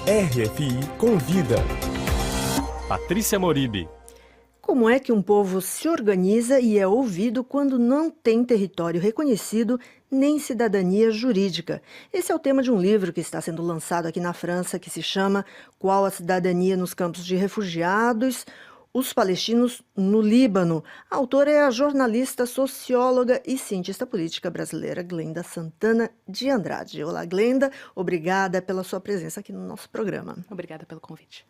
RFI Convida. Patrícia Moribe. Como é que um povo se organiza e é ouvido quando não tem território reconhecido nem cidadania jurídica? Esse é o tema de um livro que está sendo lançado aqui na França, que se chama Qual a Cidadania nos Campos de Refugiados? Os palestinos no Líbano. A autora é a jornalista, socióloga e cientista política brasileira Glenda Santana de Andrade. Olá, Glenda. Obrigada pela sua presença aqui no nosso programa. Obrigada pelo convite.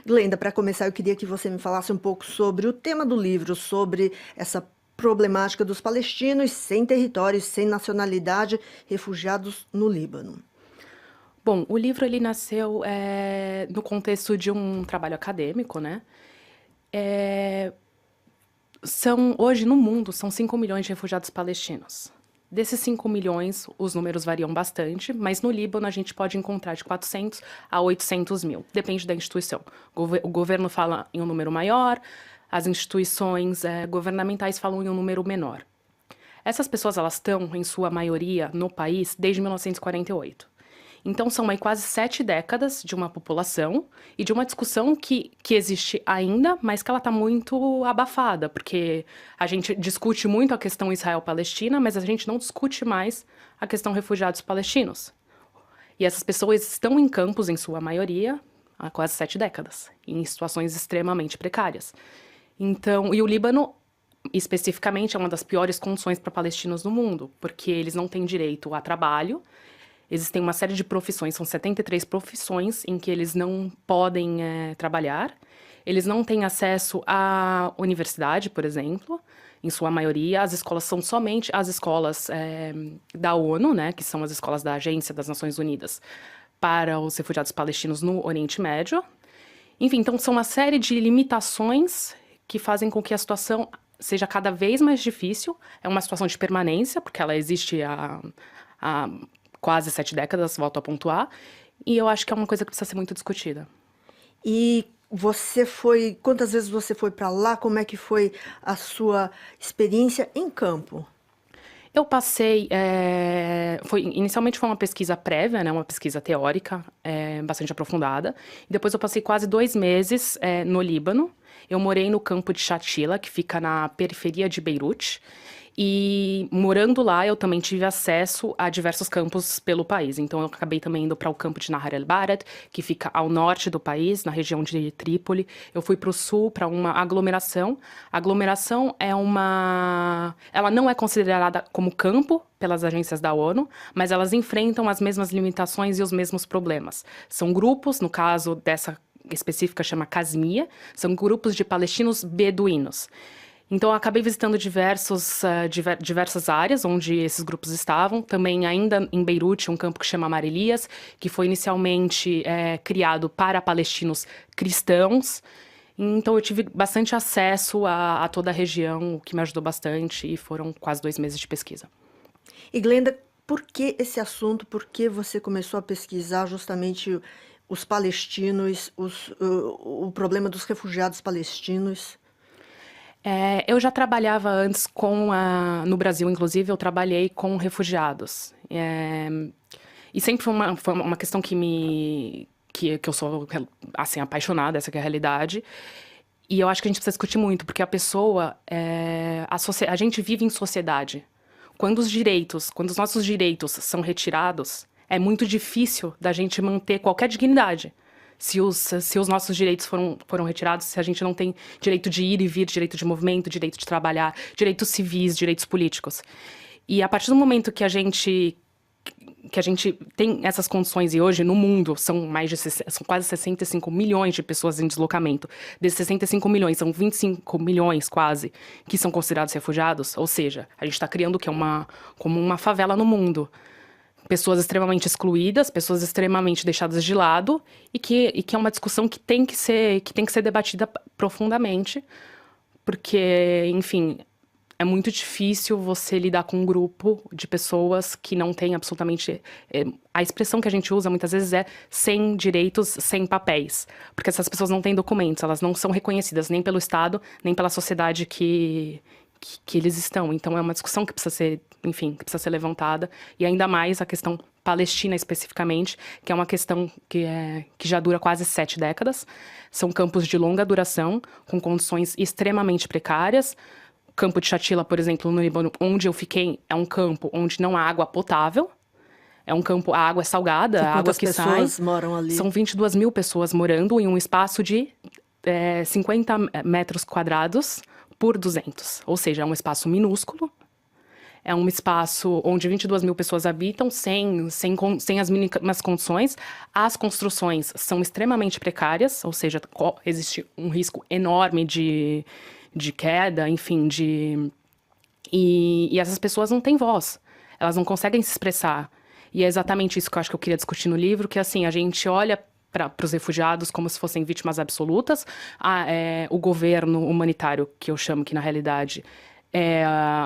Glenda, para começar, eu queria que você me falasse um pouco sobre o tema do livro, sobre essa problemática dos palestinos sem território, sem nacionalidade, refugiados no Líbano. Bom, o livro ele nasceu no contexto de um trabalho acadêmico, né? Hoje no mundo são 5 milhões de refugiados palestinos. Desses 5 milhões, os números variam bastante, mas no Líbano a gente pode encontrar de 400 a 800 mil, depende da instituição. O governo fala em um número maior, as instituições governamentais falam em um número menor. Essas pessoas elas estão, em sua maioria, no país desde 1948. Então, são aí quase 7 décadas de uma população e de uma discussão que existe ainda, mas que ela está muito abafada, porque a gente discute muito a questão Israel-Palestina, mas a gente não discute mais a questão refugiados palestinos. E essas pessoas estão em campos, em sua maioria, há quase 7 décadas, em situações extremamente precárias. Então, e o Líbano, especificamente, é uma das piores condições para palestinos no mundo, porque eles não têm direito a trabalho. Existem uma série de profissões, são 73 profissões em que eles não podem trabalhar. Eles não têm acesso à universidade, por exemplo, em sua maioria. As escolas são somente as escolas da ONU, né, que são as escolas da Agência das Nações Unidas para os refugiados palestinos no Oriente Médio. Enfim, então são uma série de limitações que fazem com que a situação seja cada vez mais difícil. É uma situação de permanência, porque ela existe há quase 7 décadas, volto a pontuar, e eu acho que é uma coisa que precisa ser muito discutida. E quantas vezes você foi para lá? Como é que foi a sua experiência em campo? Eu passei, inicialmente foi uma pesquisa prévia, né, uma pesquisa teórica, bastante aprofundada, e depois eu passei quase 2 meses no Líbano. Eu morei no campo de Shatila, que fica na periferia de Beirute, e morando lá, eu também tive acesso a diversos campos pelo país. Então, eu acabei também indo para o campo de Nahar el-Bared, que fica ao norte do país, na região de Trípoli. Eu fui para o sul, para uma aglomeração. A aglomeração ela não é considerada como campo pelas agências da ONU, mas elas enfrentam as mesmas limitações e os mesmos problemas. São grupos, no caso dessa específica chama Casmia, são grupos de palestinos beduínos. Então, eu acabei visitando diversas áreas onde esses grupos estavam. Também, ainda em Beirute, um campo que chama Mar Elias, que foi inicialmente criado para palestinos cristãos. Então, eu tive bastante acesso a toda a região, o que me ajudou bastante, e foram quase 2 meses de pesquisa. E, Glenda, por que esse assunto? Por que você começou a pesquisar justamente os palestinos, o problema dos refugiados palestinos? Eu já trabalhava antes no Brasil, inclusive, eu trabalhei com refugiados. E sempre foi uma questão que eu sou, assim, apaixonada, essa que é a realidade. E eu acho que a gente precisa discutir muito, porque a gente vive em sociedade. Quando os nossos direitos são retirados, é muito difícil da gente manter qualquer dignidade. Se os nossos direitos foram retirados, se a gente não tem direito de ir e vir, direito de movimento, direito de trabalhar, direitos civis, direitos políticos. E a partir do momento que a gente tem essas condições, e hoje no mundo são quase 65 milhões de pessoas em deslocamento. Desses 65 milhões, são 25 milhões quase que são considerados refugiados. Ou seja, a gente está criando o que como uma favela no mundo. Pessoas extremamente excluídas, pessoas extremamente deixadas de lado, e que é uma discussão que tem que ser debatida profundamente, porque, enfim, é muito difícil você lidar com um grupo de pessoas que não tem absolutamente... a expressão que a gente usa muitas vezes é sem direitos, sem papéis, porque essas pessoas não têm documentos, elas não são reconhecidas nem pelo Estado, nem pela sociedade que que eles estão. Então é uma discussão que precisa ser, enfim, que precisa ser levantada, e ainda mais a questão palestina especificamente, que é uma questão que já dura quase 7 décadas. São campos de longa duração, com condições extremamente precárias. O campo de Shatila, por exemplo, no Líbano, onde eu fiquei, é um campo onde não há água potável. É um campo, a água é salgada, a água que sai. Quantas pessoas moram ali? São 22 mil pessoas morando em um espaço de 50 metros quadrados por 200. Ou seja, é um espaço minúsculo. É um espaço onde 22 mil pessoas habitam sem as mínimas condições. As construções são extremamente precárias, ou seja, existe um risco enorme de queda, enfim, e essas pessoas não têm voz. Elas não conseguem se expressar. E é exatamente isso que eu acho que eu queria discutir no livro, que assim, a gente olha para os refugiados como se fossem vítimas absolutas. O governo humanitário, que eu chamo que na realidade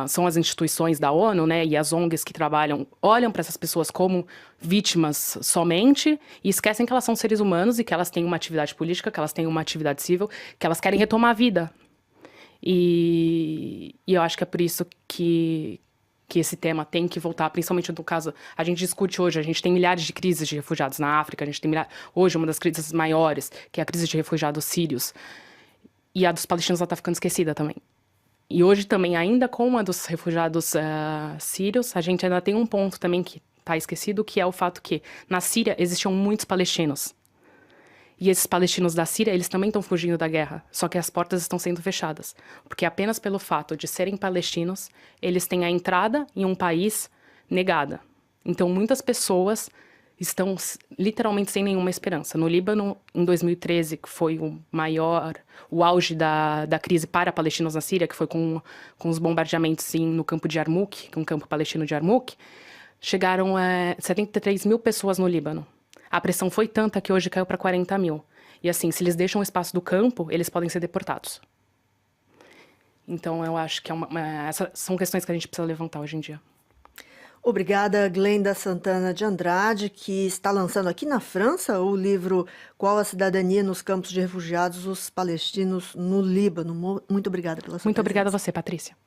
são as instituições da ONU, né, e as ONGs que trabalham, olham para essas pessoas como vítimas somente e esquecem que elas são seres humanos e que elas têm uma atividade política, que elas têm uma atividade civil, que elas querem retomar a vida. E eu acho que é por isso que esse tema tem que voltar, principalmente no caso, a gente discute hoje, a gente tem milhares de crises de refugiados na África, a gente tem hoje uma das crises maiores, que é a crise de refugiados sírios, e a dos palestinos está ficando esquecida também. E hoje também, ainda com a dos refugiados sírios, a gente ainda tem um ponto também que está esquecido, que é o fato que na Síria existiam muitos palestinos. E esses palestinos da Síria, eles também estão fugindo da guerra, só que as portas estão sendo fechadas. Porque apenas pelo fato de serem palestinos, eles têm a entrada em um país negada. Então, muitas pessoas estão literalmente sem nenhuma esperança. No Líbano, em 2013, que foi o auge da crise para palestinos na Síria, que foi com os bombardeamentos no campo de Yarmouk, que é um campo palestino de Yarmouk, chegaram 73 mil pessoas no Líbano. A pressão foi tanta que hoje caiu para 40 mil. E assim, se eles deixam o espaço do campo, eles podem ser deportados. Então, eu acho que essas são questões que a gente precisa levantar hoje em dia. Obrigada, Glenda Santana de Andrade, que está lançando aqui na França o livro Qual a Cidadania nos Campos de Refugiados, os Palestinos no Líbano. Muito obrigada pela sua Muito presença. obrigada a você, Patrícia.